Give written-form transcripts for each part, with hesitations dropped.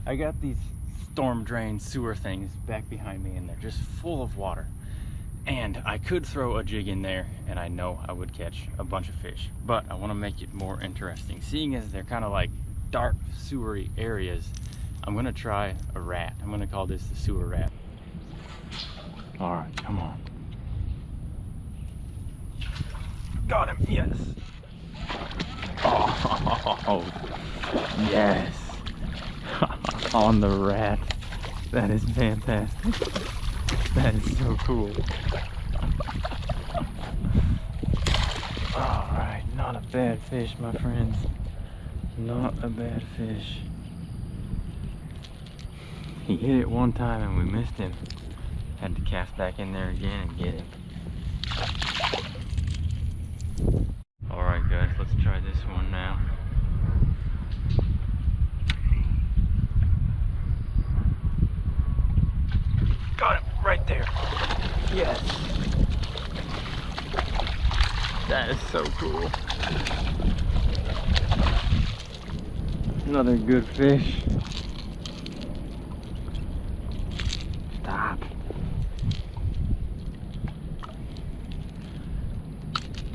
I got these storm drain sewer things back behind me and they're just full of water. And I could throw a jig in there and I know I would catch a bunch of fish, but I want to make it more interesting. Seeing as they're kind of like dark sewery areas, I'm gonna try a rat. I'm gonna call this the sewer rat. All right, come on. Got him, yes. Oh, yes. On the rat. That is fantastic. That is so cool. All right, not a bad fish, my friends. Not a bad fish. He hit it one time and we missed him. Had to cast back in there again and get him. All right, guys, let's try this one now. Got him right there. Yes. That is so cool. Another good fish. Stop.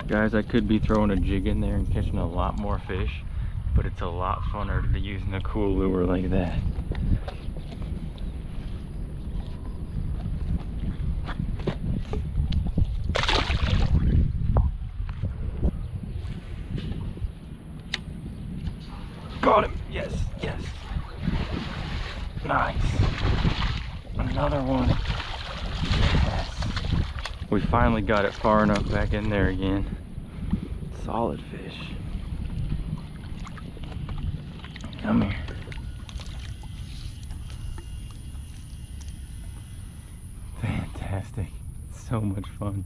Guys, I could be throwing a jig in there and catching a lot more fish, but it's a lot funner to be using a cool lure like that. Got him! Yes, yes. Nice. Another one. Yes. We finally got it far enough back in there again. Solid fish. Come here. Fantastic. So much fun.